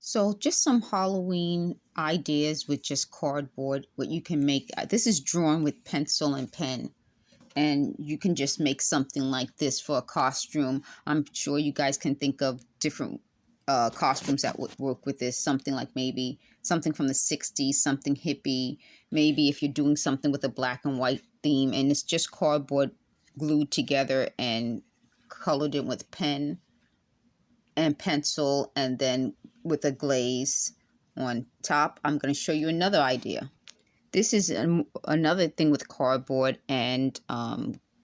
So just some Halloween ideas with just cardboard, what you can make. This is drawn with pencil and pen, and you can just make something like this for a costume. I'm sure you guys can think of different costumes that would work with this. Something like maybe something from the 60s, something hippie. Maybe if you're doing something with a black and white theme, and it's just cardboard glued together and colored in with pen and pencil, and then with a glaze on top. I'm going to show you another idea. This is another thing with cardboard and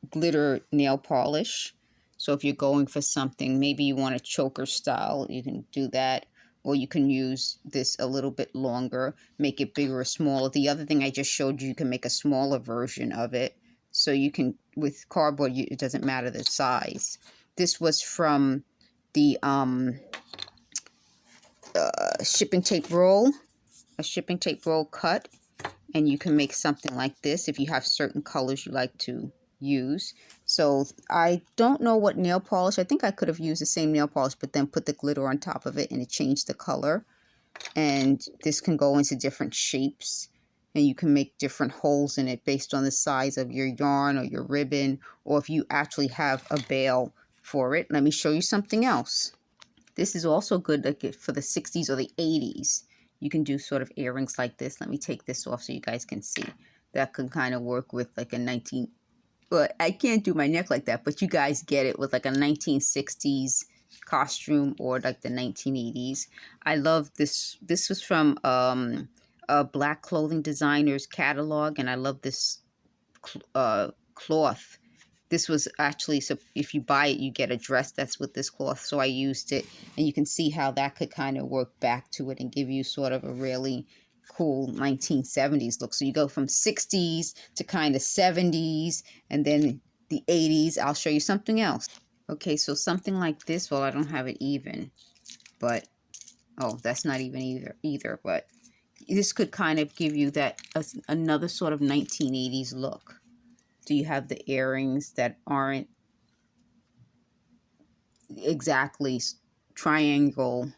glitter nail polish. So if you're going for something, maybe you want a choker style, you can do that. Or you can use this a little bit longer, make it bigger or smaller. The other thing I just showed you, you can make a smaller version of it. So you can, with cardboard, it doesn't matter the size. This was from the shipping tape roll, a shipping tape roll cut. And you can make something like this if you have certain colors you like to use. So I don't know what nail polish. I think I could have used the same nail polish, but then put the glitter on top of it and it changed the color. And this can go into different shapes. And you can make different holes in it based on the size of your yarn or your ribbon, or if you actually have a bail for it. Let me show you something else. This is also good like for the 60s or the 80s. You can do sort of earrings like this. Let me take this off so you guys can see. That can kind of work with like a 19... Well, I can't do my neck like that, but you guys get it with like a 1960s costume or like the 1980s. I love this. This was from a black clothing designer's catalog, and I love this cloth. This was actually, so if you buy it, you get a dress that's with this cloth. So I used it, and you can see how that could kind of work back to it and give you sort of a really cool 1970s look. So you go from 60s to kind of 70s, and then the 80s. I'll show you something else. Okay, so something like this. Well, I don't have it even, but, oh, that's not even either. But this could kind of give you that another sort of 1980s look. Do you have the earrings that aren't exactly triangle,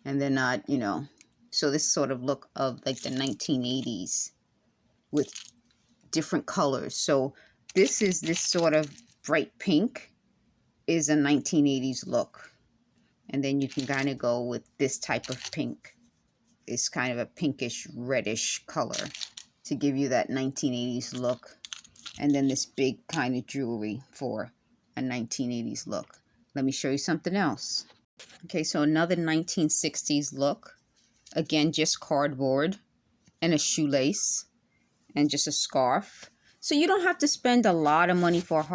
and they're not, you know, so this sort of look of like the 1980s with different colors. So this is this sort of bright pink is a 1980s look. And then you can kind of go with this type of pink. It's kind of a pinkish reddish color to give you that 1980s look. And then this big kind of jewelry for a 1980s look. Let me show you something else. Okay, so another 1960s look. Again, just cardboard and a shoelace and just a scarf. So you don't have to spend a lot of money for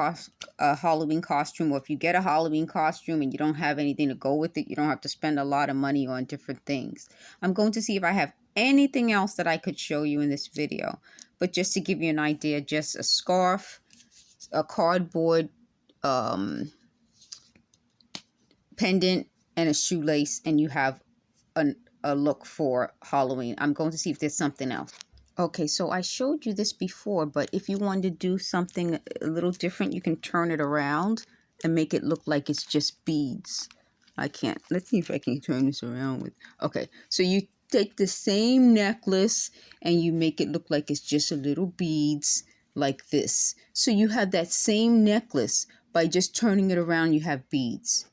a Halloween costume. Or if you get a Halloween costume and you don't have anything to go with it, you don't have to spend a lot of money on different things. I'm going to see if I have anything else that I could show you in this video. But just to give you an idea, just a scarf, a cardboard pendant, and a shoelace, and you have a look for Halloween. I'm going to see if there's something else. Okay, so I showed you this before, but if you wanted to do something a little different, you can turn it around and make it look like it's just beads. I can't. Let's see if I can turn this around with... Okay, so you take the same necklace and you make it look like it's just a little beads like this. So you have that same necklace. By just turning it around, you have beads.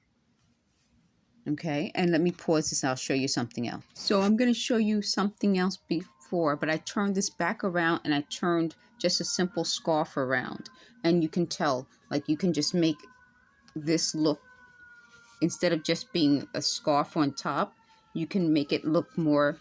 Okay, and let me pause this. I'll show you something else. So I'm going to show you something else before, but I turned this back around and I turned just a simple scarf around. And you can tell, like, you can just make this look, instead of just being a scarf on top, you can make it look more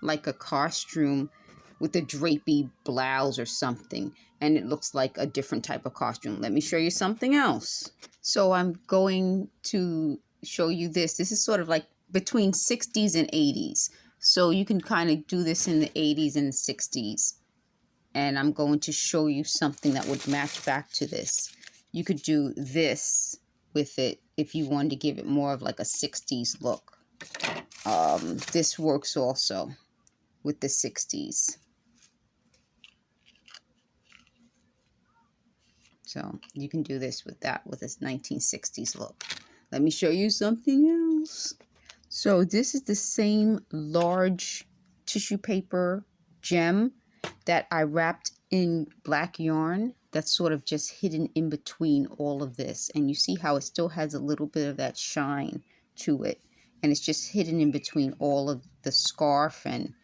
like a costume with a drapey blouse or something. And it looks like a different type of costume. Let me show you something else. So I'm going to show you this. This is sort of like between 60s and 80s. So you can kind of do this in the 80s and the 60s. And I'm going to show you something that would match back to this. You could do this with it if you wanted to give it more of like a 60s look. This works also with the 60s. So you can do this with that, with this 1960s look. Let me show you something else. So this is the same large tissue paper gem that I wrapped in black yarn that's sort of just hidden in between all of this. And you see how it still has a little bit of that shine to it. And it's just hidden in between all of the scarf. And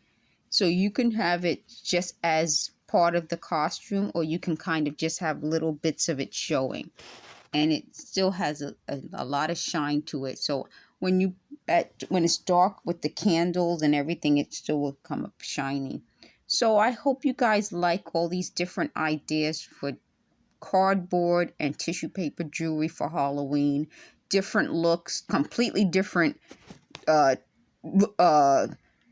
so you can have it just as part of the costume, or you can kind of just have little bits of it showing. And it still has a lot of shine to it. So when it's dark with the candles and everything, it still will come up shiny. So I hope you guys like all these different ideas for cardboard and tissue paper jewelry for Halloween. Different looks, completely different 1960s,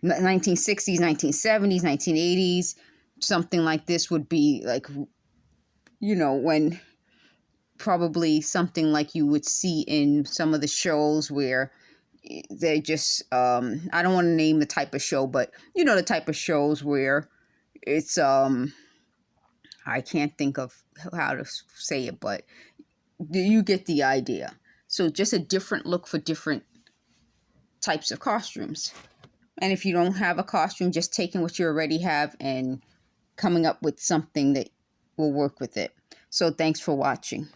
1970s, 1980s. Something like this would be like, when probably something like you would see in some of the shows where they just I don't want to name the type of show, but the type of shows where it's I can't think of how to say it, but you get the idea. So just a different look for different types of costumes. And if you don't have a costume, just taking what you already have and coming up with something that will work with it. So thanks for watching.